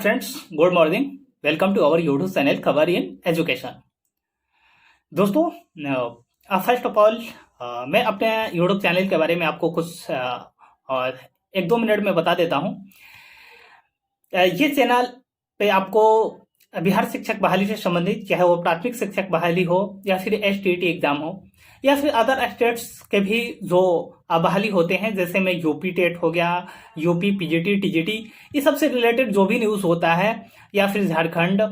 Friends, good morning. Welcome to our YouTube channel Khabar in education. दोस्तों, first of all मैं अपने YouTube channel के बारे में आपको कुछ और एक दो मिनट में बता देता हूं। ये चैनल पे आपको बिहार शिक्षक बहाली से संबंधित, चाहे वो प्राथमिक शिक्षक बहाली हो या फिर एसटीईटी एग्जाम हो या फिर अदर स्टेट्स के भी जो बहाली होते हैं, जैसे में यूपी टेट हो गया, यूपी पीजीटी टीजीटी, ये सबसे रिलेटेड जो भी न्यूज होता है, या फिर झारखंड,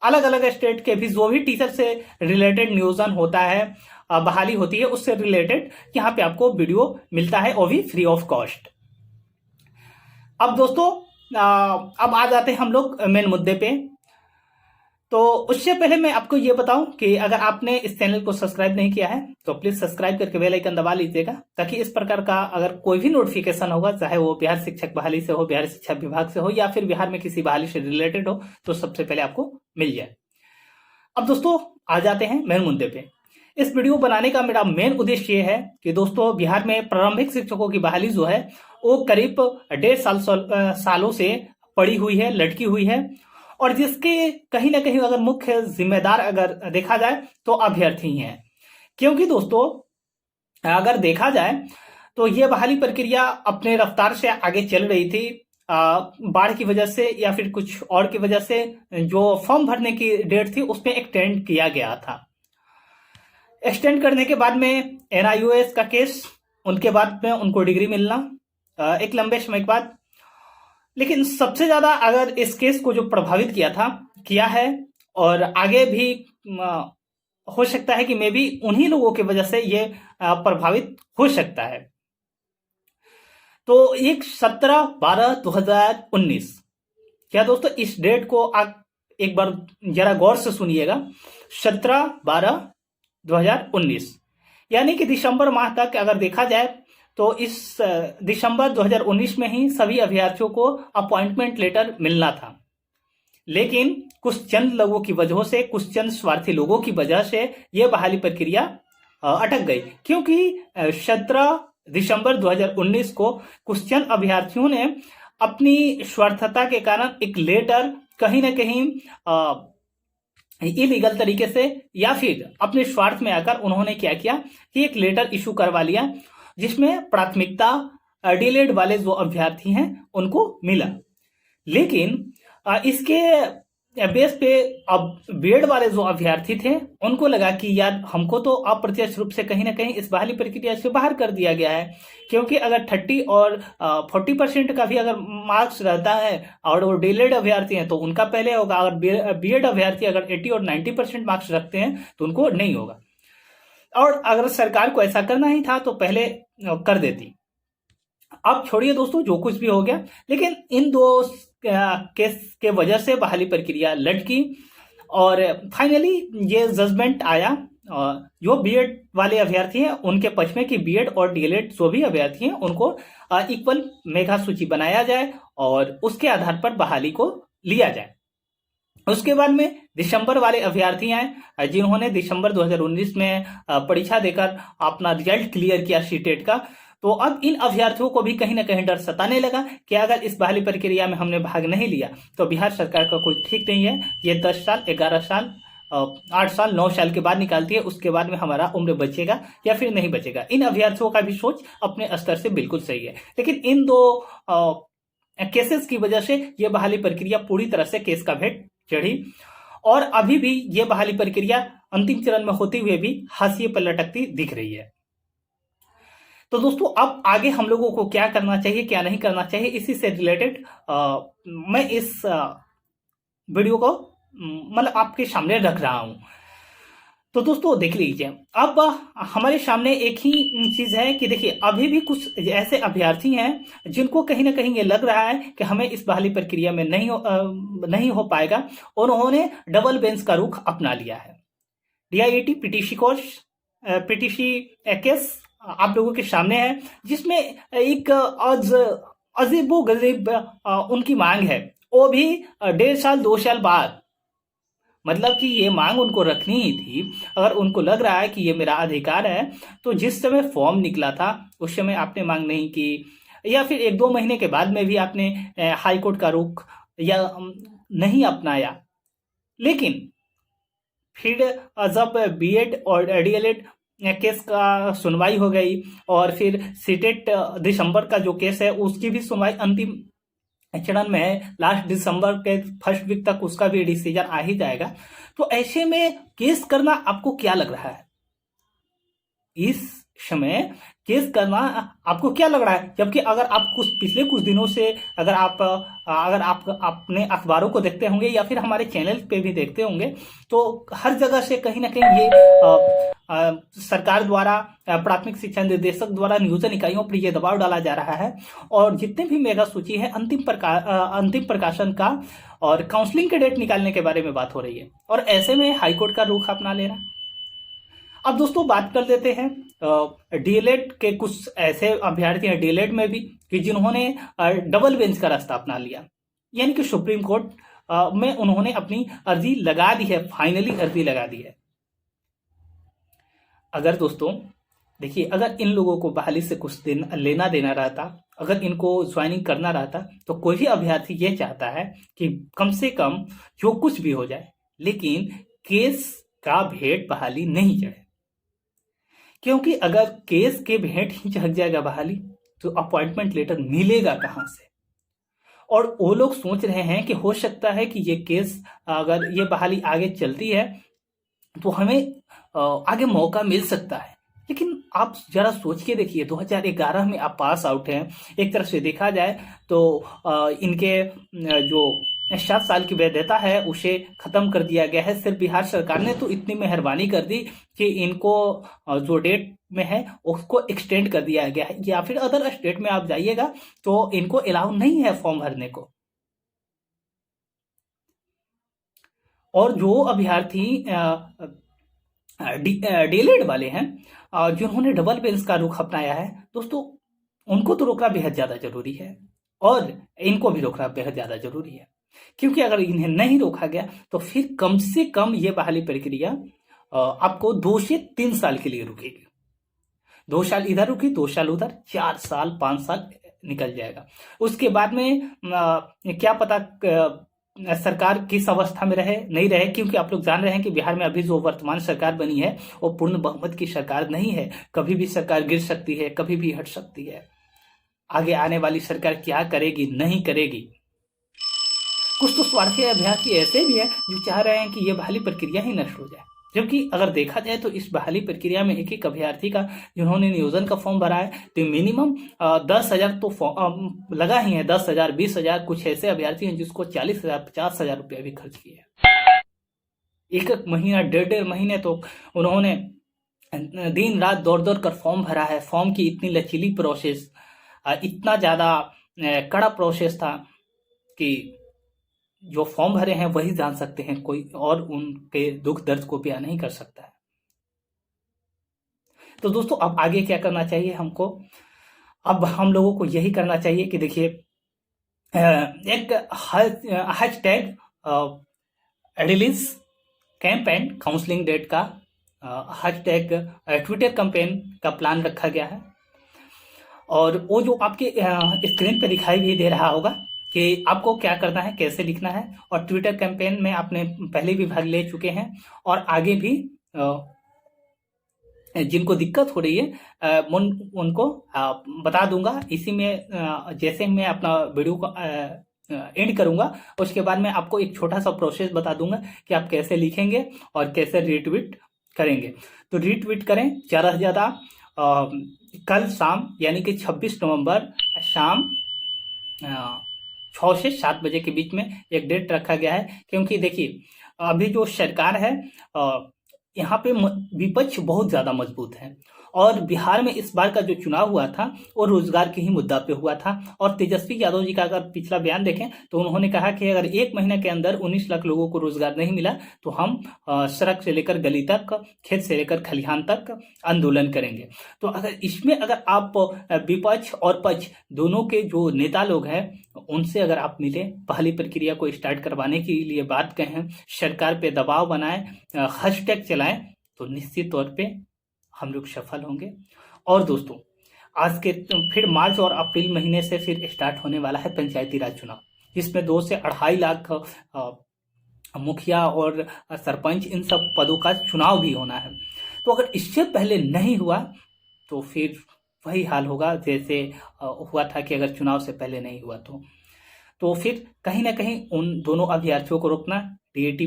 अलग अलग स्टेट के भी जो भी टीचर से रिलेटेड न्यूज़न होता है, बहाली होती है, उससे रिलेटेड यहाँ पे आपको वीडियो मिलता है, वो भी फ्री ऑफ कॉस्ट। अब दोस्तों, अब आ जाते हैं हम लोग मेन मुद्दे पे। तो उससे पहले मैं आपको ये बताऊं कि अगर आपने इस चैनल को सब्सक्राइब नहीं किया है तो प्लीज सब्सक्राइब करके बेल आइकन दबा लीजिएगा, ताकि इस प्रकार का अगर कोई भी नोटिफिकेशन होगा, चाहे वो बिहार शिक्षक बहाली से हो, बिहार शिक्षा विभाग से हो, या फिर बिहार में किसी बहाली से रिलेटेड हो, तो सबसे पहले आपको मिल जाए। अब दोस्तों, आ जाते हैं मेन मुद्दे पे। इस वीडियो बनाने का मेरा मेन उद्देश्य ये है कि दोस्तों, बिहार में प्रारंभिक शिक्षकों की बहाली जो है वो करीब 1.5 सालों से पड़ी हुई है, लटकी हुई है, और जिसके कहीं ना कहीं अगर मुख्य जिम्मेदार अगर देखा जाए तो अभ्यर्थी ही हैं। क्योंकि दोस्तों, अगर देखा जाए तो ये बहाली प्रक्रिया अपने रफ्तार से आगे चल रही थी। बाढ़ की वजह से या फिर कुछ और की वजह से जो फॉर्म भरने की डेट थी उसमें एक्सटेंड किया गया था। एक्सटेंड करने के बाद में एनआईओएस का केस, उनके बाद में उनको डिग्री मिलना एक लंबे समय के बाद। लेकिन सबसे ज्यादा अगर इस केस को जो प्रभावित किया है, और आगे भी हो सकता है कि मे बी उन्हीं लोगों की वजह से ये प्रभावित हो सकता है। तो एक 17/12/2019, क्या दोस्तों, इस डेट को आप एक बार जरा गौर से सुनिएगा। 17/12/2019 यानी कि दिसंबर माह तक अगर देखा जाए तो इस दिसंबर 2019 में ही सभी अभ्यर्थियों को अपॉइंटमेंट लेटर मिलना था। लेकिन कुछ चंद लोगों की वजहों से, कुछ चंद स्वार्थी लोगों की वजह से यह बहाली प्रक्रिया अटक गई, क्योंकि 17 दिसंबर 2019 को कुछ चंद अभ्यर्थियों ने अपनी स्वार्थता के कारण एक लेटर कहीं ना कहीं इलीगल तरीके से या फिर अपने स्वार्थ में आकर उन्होंने क्या किया कि एक लेटर इशू करवा लिया, जिसमें प्राथमिकता डीएलएड वाले जो अभ्यर्थी हैं उनको मिला। लेकिन इसके बेस पे अब बीएड वाले जो अभ्यर्थी थे उनको लगा कि यार, हमको तो अप्रत्यक्ष रूप से कहीं ना कहीं इस बहाली प्रक्रिया से बाहर कर दिया गया है। क्योंकि अगर 30 और 40% का भी अगर मार्क्स रहता है और वो डीएलएड अभ्यर्थी हैं तो उनका पहले होगा, अगर बीएड अभ्यर्थी अगर 80 और 90% मार्क्स रखते हैं तो उनको नहीं होगा। और अगर सरकार को ऐसा करना ही था तो पहले कर देती। अब छोड़िए दोस्तों जो कुछ भी हो गया, लेकिन इन दो केस के वजह से बहाली प्रक्रिया लटकी और फाइनली ये जजमेंट आया जो बीएड वाले अभ्यर्थी हैं उनके पक्ष में कि बीएड और डीएलएड जो भी अभ्यर्थी हैं उनको इक्वल मेधा सूची बनाया जाए और उसके आधार पर बहाली को लिया जाए। उसके बाद में दिसंबर वाले अभ्यर्थी आए जिन्होंने दिसंबर 2019 में परीक्षा देकर अपना रिजल्ट क्लियर किया सीटेट का। तो अब इन अभ्यर्थियों को भी कहीं ना कहीं डर सताने लगा कि अगर इस बहाली प्रक्रिया में हमने भाग नहीं लिया तो बिहार सरकार का कोई ठीक नहीं है, ये 10 साल 11 साल 8 साल 9 साल के बाद निकालती है, उसके बाद में हमारा उम्र बचेगा या फिर नहीं बचेगा। इन अभ्यर्थियों का भी सोच अपने स्तर से बिल्कुल सही है, लेकिन इन दो केसेस की वजह से यह बहाली प्रक्रिया पूरी तरह से केस का भेंट चढ़ी और अभी भी ये बहाली प्रक्रिया अंतिम चरण में होते हुए भी हाशिए पर लटकती दिख रही है। तो दोस्तों, अब आगे हम लोगों को क्या करना चाहिए, क्या नहीं करना चाहिए, इसी से रिलेटेड मैं इस वीडियो को मतलब आपके सामने रख रहा हूं। तो दोस्तों देख लीजिए, अब हमारे सामने एक ही चीज है कि देखिए, अभी भी कुछ ऐसे अभ्यर्थी हैं जिनको कहीं ना कहीं ये लग रहा है कि हमें इस बहाली प्रक्रिया में नहीं हो पाएगा। उन्होंने डबल बेंच का रुख अपना लिया है। DIET PTC course, PTC case आप लोगों के सामने है, जिसमें एक अजीबो गरीब उनकी मांग है, वो भी 1.5 साल 2 साल बाद। मतलब कि ये मांग उनको रखनी ही थी। अगर उनको लग रहा है कि ये मेरा अधिकार है तो जिस समय फॉर्म निकला था उस समय आपने मांग नहीं की, या फिर 1-2 महीने के बाद में भी आपने हाई कोर्ट का रुख या नहीं अपनाया। लेकिन फिर जब बीएड और डीएलएड केस का सुनवाई हो गई और फिर सीटेट दिसंबर का जो केस है उसकी भी सुनवाई अंतिम चरण में है, लास्ट दिसंबर के फर्स्ट वीक तक उसका भी डिसीजन आ ही जाएगा। तो ऐसे में केस करना आपको क्या लग रहा है? इस समय केस करना आपको क्या लग रहा है? जबकि अगर आप पिछले कुछ दिनों से अगर आप अपने अखबारों को देखते होंगे या फिर हमारे चैनल पे भी देखते होंगे तो हर जगह से कहीं ना कहीं ये सरकार द्वारा प्राथमिक शिक्षा निर्देशक द्वारा नियोजन इकाइयों पर यह दबाव डाला जा रहा है और जितने भी मेगा सूची है अंतिम प्रकाशन का और काउंसलिंग के डेट निकालने के बारे में बात हो रही है और ऐसे में हाईकोर्ट का रुख अपना ले रहा है। अब दोस्तों बात कर लेते हैं डीएलएड के कुछ ऐसे अभ्यर्थी हैं डीएलएड में भी कि जिन्होंने डबल बेंच का रास्ता अपना लिया, यानी कि सुप्रीम कोर्ट में उन्होंने अपनी अर्जी लगा दी है, फाइनली अर्जी लगा दी है। अगर दोस्तों देखिए, अगर इन लोगों को बहाली से कुछ दिन लेना देना रहता, अगर इनको ज्वाइनिंग करना रहता तो कोई भी अभ्यर्थी ये चाहता है कि कम से कम जो कुछ भी हो जाए लेकिन केस का भेंट बहाली नहीं चढ़े, क्योंकि अगर केस के भेंट ही चढ़ जाएगा बहाली तो अपॉइंटमेंट लेटर मिलेगा कहां से? और वो लोग सोच रहे हैं कि हो सकता है कि ये केस अगर ये बहाली आगे चलती है तो हमें आगे मौका मिल सकता है। लेकिन आप जरा सोच के देखिए, 2011 में आप पास आउट हैं। एक तरफ से देखा जाए तो इनके जो 7 साल की वैधता है उसे खत्म कर दिया गया है। सिर्फ बिहार सरकार ने तो इतनी मेहरबानी कर दी कि इनको जो डेट में है उसको एक्सटेंड कर दिया गया है, या फिर अदर स्टेट में आप जाइएगा तो इनको अलाउ नहीं है फॉर्म भरने को। और जो अभ्यर्थी डीएलएड वाले हैं जिन्होंने डबल बेंच का रुख अपनाया है दोस्तों, उनको तो रोकना बेहद ज्यादा जरूरी है और इनको भी रोकना बेहद ज्यादा जरूरी है, क्योंकि अगर इन्हें नहीं रोका गया तो फिर कम से कम ये बहाली प्रक्रिया आपको 2 से 3 साल के लिए रुकेगी। 2 साल इधर रुकी, 2 साल उधर, 4 साल 5 साल निकल जाएगा। उसके बाद में क्या पता सरकार किस अवस्था में रहे नहीं रहे, क्योंकि आप लोग जान रहे हैं कि बिहार में अभी जो वर्तमान सरकार बनी है वो पूर्ण बहुमत की सरकार नहीं है। कभी भी सरकार गिर सकती है, कभी भी हट सकती है। आगे आने वाली सरकार क्या करेगी नहीं करेगी। कुछ तो स्वार्थी अभ्यर्थी ऐसे भी हैं जो चाह रहे हैं कि ये बहाली प्रक्रिया ही नष्ट हो जाए, जबकि अगर देखा जाए तो इस बहाली प्रक्रिया में एक एक अभ्यर्थी का जिन्होंने नियोजन का फॉर्म भरा है तो मिनिमम 10,000 तो लगा ही है। 10,000 20,000, कुछ ऐसे अभ्यर्थी हैं जिसको 40,000 50,000 रुपया भी खर्च किए हैं। एक महीना 1.5 महीने तो उन्होंने दिन रात दौड़ दौड़ कर फॉर्म भरा है। फॉर्म की इतनी लचीली प्रोसेस, इतना ज्यादा कड़ा प्रोसेस था कि जो फॉर्म भरे हैं वही जान सकते हैं, कोई और उनके दुख दर्द को बयान नहीं कर सकता है। तो दोस्तों अब आगे क्या करना चाहिए हमको? अब हम लोगों को यही करना चाहिए कि देखिए, एक hashtag release campaign counselling date का हैशटैग ट्विटर कैंपेन का प्लान रखा गया है और वो जो आपके स्क्रीन पे दिखाई भी दे रहा होगा कि आपको क्या करना है, कैसे लिखना है। और ट्विटर कैंपेन में आपने पहले भी भाग ले चुके हैं और आगे भी जिनको दिक्कत हो रही है उनको बता दूंगा इसी में। जैसे मैं अपना वीडियो को एंड करूंगा उसके बाद मैं आपको एक छोटा सा प्रोसेस बता दूंगा कि आप कैसे लिखेंगे और कैसे रीट्वीट करेंगे। तो रीट्वीट करें ज़्यादा से ज़्यादा कल शाम यानी कि 26 नवंबर शाम 6 से 7 बजे के बीच में एक डेट रखा गया है, क्योंकि देखिए अभी जो सरकार है यहाँ पे विपक्ष बहुत ज्यादा मजबूत है और बिहार में इस बार का जो चुनाव हुआ था वो रोजगार के ही मुद्दा पे हुआ था। और तेजस्वी यादव जी का अगर पिछला बयान देखें तो उन्होंने कहा कि अगर 1 महीने के अंदर 19 लाख लोगों को रोजगार नहीं मिला तो हम सड़क से लेकर गली तक, खेत से लेकर खलिहान तक आंदोलन करेंगे। तो अगर इसमें अगर आप विपक्ष और पक्ष दोनों के जो नेता लोग हैं उनसे अगर आप मिले, पहली प्रक्रिया को स्टार्ट करवाने के लिए बात कहें, सरकार पे दबाव बनाएं, हैशटैग चलाएं, तो निश्चित तौर पे हम लोग सफल होंगे। और दोस्तों आज के फिर मार्च और अप्रैल महीने से फिर स्टार्ट होने वाला है पंचायती राज चुनाव। जिसमें 2 से 2.5 लाख मुखिया और सरपंच इन सब पदों का चुनाव भी होना है। तो अगर इससे पहले नहीं हुआ तो फिर वही हाल होगा जैसे हुआ था कि अगर चुनाव से पहले नहीं हुआ तो फिर कहीं ना कहीं उन दोनों अभ्यर्थियों को रोकना, डीएटी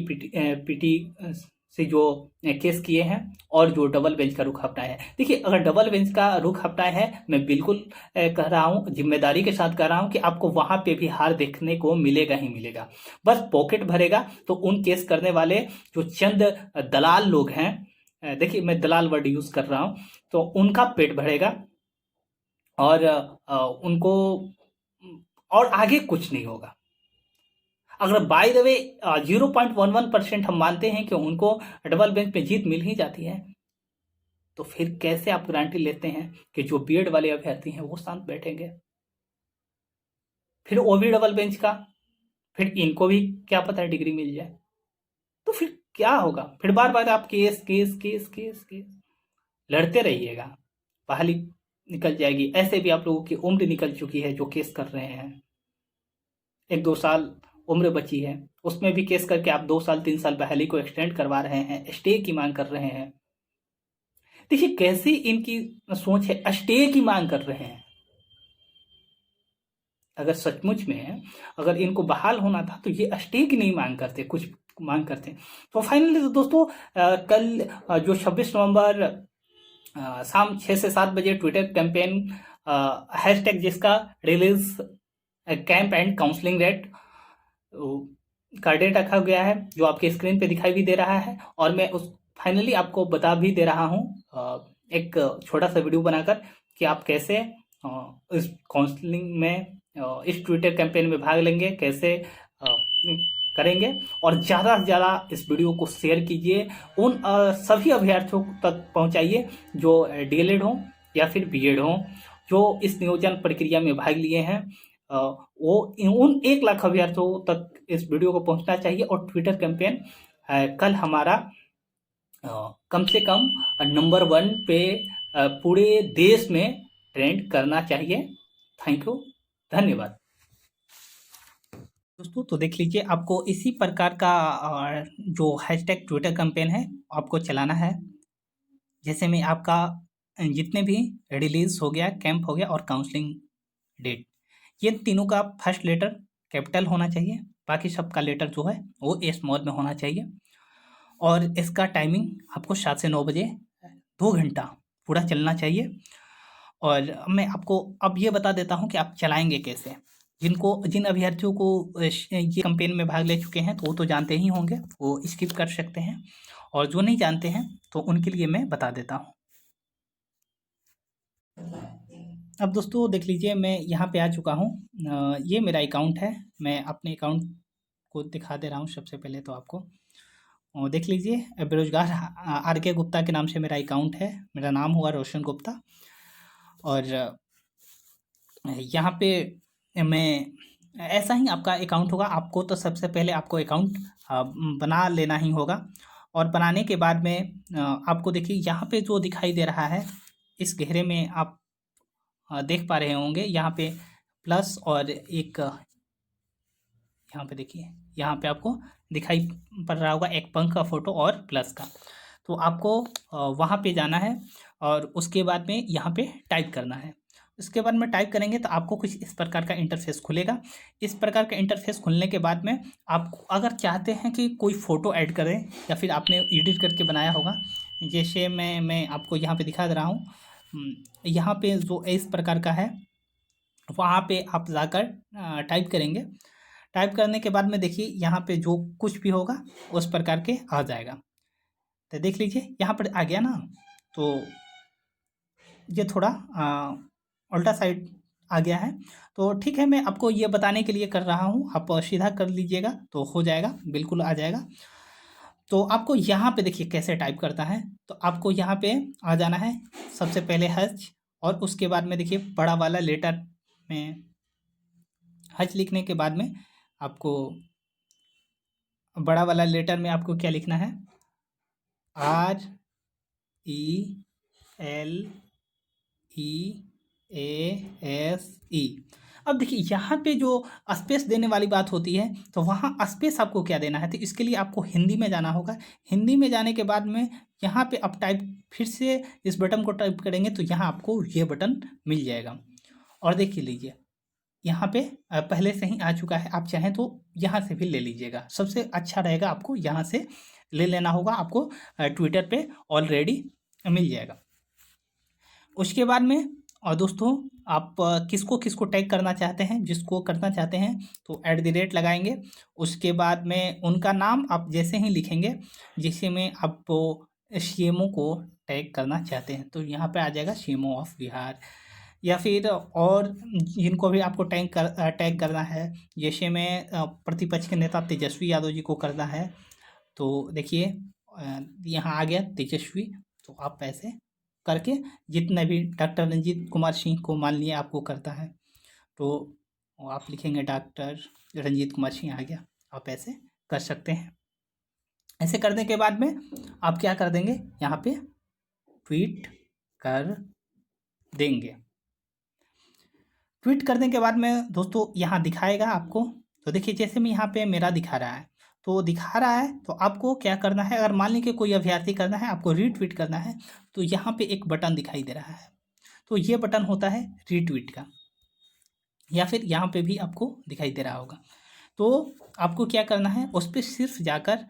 पीटी से जो केस किए हैं और जो डबल बेंच का रुख अपनाया है। देखिए, अगर डबल बेंच का रुख अपनाया है, मैं बिल्कुल कह रहा हूँ, जिम्मेदारी के साथ कह रहा हूँ कि आपको वहां पे भी हार देखने को मिलेगा ही मिलेगा। बस पॉकेट भरेगा तो उन केस करने वाले जो चंद दलाल लोग हैं, देखिए मैं दलाल वर्ड यूज कर रहा हूं, तो उनका पेट भरेगा और उनको और आगे कुछ नहीं होगा। अगर बाय द वे 0.11% हम मानते हैं कि उनको डबल बेंच पे जीत मिल ही जाती है, तो फिर कैसे आप गारंटी लेते हैं कि जो बीएड वाले अभ्यर्थी हैं वो शांत बैठेंगे? फिर वो भी डबल बेंच का, फिर इनको भी क्या पता है डिग्री मिल जाए, तो फिर क्या होगा? फिर बार बार आप case case case case case लड़ते रहिएगा, बहाली निकल जाएगी। ऐसे भी आप लोगों की उम्र निकल चुकी है जो केस कर रहे हैं, 1-2 साल उम्र बची है, उसमें भी केस करके आप 2 साल 3 साल बहाली को एक्सटेंड करवा रहे हैं, स्टे की मांग कर रहे हैं। देखिए कैसी इनकी सोच है, स्टे की मांग कर रहे हैं। अगर सचमुच में अगर इनको बहाल होना था तो ये स्टे की नहीं मांग करते, कुछ मांग करते। तो फाइनली तो दोस्तों कल जो 26 नवंबर शाम 6 से 7 बजे ट्विटर कैंपेन हैशटैग जिसका release camp and counselling date का डेट रखा गया है, जो आपके स्क्रीन पे दिखाई भी दे रहा है। और मैं उस फाइनली आपको बता भी दे रहा हूँ एक छोटा सा वीडियो बनाकर कि आप कैसे इस काउंसलिंग में इस ट्विटर कैंपेन में भाग लेंगे, कैसे करेंगे। और ज़्यादा से ज़्यादा इस वीडियो को शेयर कीजिए, उन सभी अभ्यर्थियों तक पहुंचाइए जो डीएलएड हों या फिर बीएड हों, जो इस नियोजन प्रक्रिया में भाग लिए हैं। वो उन 1 लाख अभ्यर्थियों तक इस वीडियो को पहुंचना चाहिए। और ट्विटर कैंपेन कल हमारा कम से कम नंबर 1 पे पूरे देश में ट्रेंड करना चाहिए। थैंक यू, धन्यवाद दोस्तों। तो देख लीजिए, आपको इसी प्रकार का जो हैशटैग ट्विटर कैंपेन है आपको चलाना है। जैसे में आपका जितने भी रिलीज हो गया, कैंप हो गया और काउंसलिंग डेट, ये तीनों का फर्स्ट लेटर कैपिटल होना चाहिए, बाकी सबका लेटर जो है वो स्मॉल में होना चाहिए। और इसका टाइमिंग आपको 7 से 9 बजे 2 घंटा पूरा चलना चाहिए। और मैं आपको अब ये बता देता हूँ कि आप चलाएंगे कैसे। जिन अभ्यर्थियों को ये कैंपेन में भाग ले चुके हैं तो वो तो जानते ही होंगे, वो स्किप कर सकते हैं। और जो नहीं जानते हैं तो उनके लिए मैं बता देता हूँ। अब दोस्तों देख लीजिए, मैं यहाँ पे आ चुका हूँ। ये मेरा अकाउंट है, मैं अपने अकाउंट को दिखा दे रहा हूँ सबसे पहले तो आपको। देख लीजिए, बेरोजगार आर के गुप्ता के नाम से मेरा अकाउंट है, मेरा नाम हुआ रोशन गुप्ता। और यहाँ पे मैं ऐसा ही आपका अकाउंट होगा। आपको तो सबसे पहले आपको अकाउंट बना लेना ही होगा। और बनाने के बाद में आपको देखिए यहाँ पे जो दिखाई दे रहा है, इस घेरे में आप देख पा रहे होंगे, यहाँ पे प्लस और एक यहाँ पे देखिए, यहाँ पे आपको दिखाई पड़ रहा होगा एक पंख का फोटो और प्लस का। तो आपको वहाँ पे जाना है और उसके बाद में यहाँ पे टाइप करना है। उसके बाद में टाइप करेंगे तो आपको कुछ इस प्रकार का इंटरफेस खुलेगा। इस प्रकार का इंटरफेस खुलने के बाद में आप अगर चाहते हैं कि कोई फ़ोटो ऐड करें या फिर आपने एडिट करके बनाया होगा, जैसे मैं आपको यहाँ पे दिखा दे रहा हूँ। यहाँ पे जो इस प्रकार का है, वहाँ पे आप जाकर टाइप करेंगे। टाइप करने के बाद में देखिए यहाँ पे जो कुछ भी होगा उस प्रकार के आ जाएगा। तो देख लीजिए यहाँ पर आ गया ना, तो ये थोड़ा उल्टा साइड आ गया है। तो ठीक है, मैं आपको ये बताने के लिए कर रहा हूँ, आप सीधा कर लीजिएगा तो हो जाएगा, बिल्कुल आ जाएगा। तो आपको यहाँ पे देखिए कैसे टाइप करता है। तो आपको यहाँ पे आ जाना है, सबसे पहले हज, और उसके बाद में देखिए बड़ा वाला लेटर में हज लिखने के बाद में आपको बड़ा वाला लेटर में आपको क्या लिखना है, RELEASE। अब देखिए यहाँ पे जो स्पेस देने वाली बात होती है, तो वहाँ स्पेस आपको क्या देना है, तो इसके लिए आपको हिंदी में जाना होगा। हिंदी में जाने के बाद में यहाँ पे आप टाइप फिर से इस बटन को टाइप करेंगे तो यहाँ आपको ये बटन मिल जाएगा। और देखिए लीजिए यहाँ पे पहले से ही आ चुका है, आप चाहें तो यहाँ से भी ले लीजिएगा, सबसे अच्छा रहेगा आपको यहाँ से ले लेना होगा, आपको ट्विटर पे ऑलरेडी मिल जाएगा। उसके बाद में और दोस्तों आप किसको किसको टैग करना चाहते हैं, जिसको करना चाहते हैं तो @ लगाएंगे। उसके बाद में उनका नाम आप जैसे ही लिखेंगे, जिसे में आप सीएमओ को टैग करना चाहते हैं तो यहाँ पे आ जाएगा सीएमओ ऑफ बिहार, या फिर और जिनको भी आपको टैग करना है, जैसे में प्रतिपक्ष के नेता तेजस्वी यादव जी को करना है तो देखिए यहाँ आ गया तेजस्वी, तो आप ऐसे करके जितने भी डॉक्टर रंजीत कुमार सिंह को मान लिया आपको करता है तो आप लिखेंगे डॉक्टर रंजीत कुमार सिंह, आ गया, आप ऐसे कर सकते हैं। ऐसे करने के बाद में आप क्या कर देंगे, यहाँ पे ट्वीट कर देंगे। ट्वीट करने के बाद में दोस्तों यहाँ दिखाएगा आपको, तो देखिए जैसे मैं यहाँ पे मेरा दिखा रहा है, तो दिखा रहा है तो आपको क्या करना है, अगर मान लीजिए कोई अभ्यर्थी करना है, आपको रीट्वीट करना है तो यहाँ पे एक बटन दिखाई दे रहा है, तो ये बटन होता है रीट्वीट का, या फिर यहाँ पे भी आपको दिखाई दे रहा होगा। तो आपको क्या करना है, उस पर सिर्फ जाकर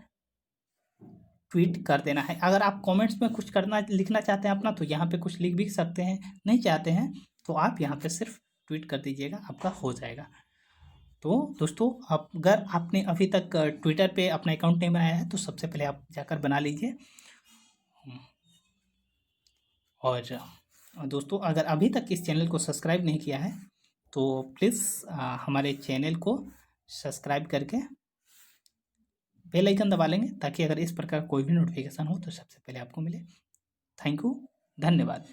ट्वीट कर देना है। अगर आप कमेंट्स में कुछ करना लिखना चाहते हैं अपना, तो यहाँ पे कुछ लिख भी सकते हैं, नहीं चाहते हैं तो आप यहाँ पे सिर्फ ट्वीट कर दीजिएगा, आपका हो जाएगा। तो दोस्तों अगर आपने अभी तक ट्विटर पे अपना अकाउंट नहीं बनाया है तो सबसे पहले आप जाकर बना लीजिए। और दोस्तों अगर अभी तक इस चैनल को सब्सक्राइब नहीं किया है तो प्लीज़ हमारे चैनल को सब्सक्राइब करके बेल आइकन दबा लेंगे, ताकि अगर इस प्रकार कोई भी नोटिफिकेशन हो तो सबसे पहले आपको मिले। थैंक यू, धन्यवाद।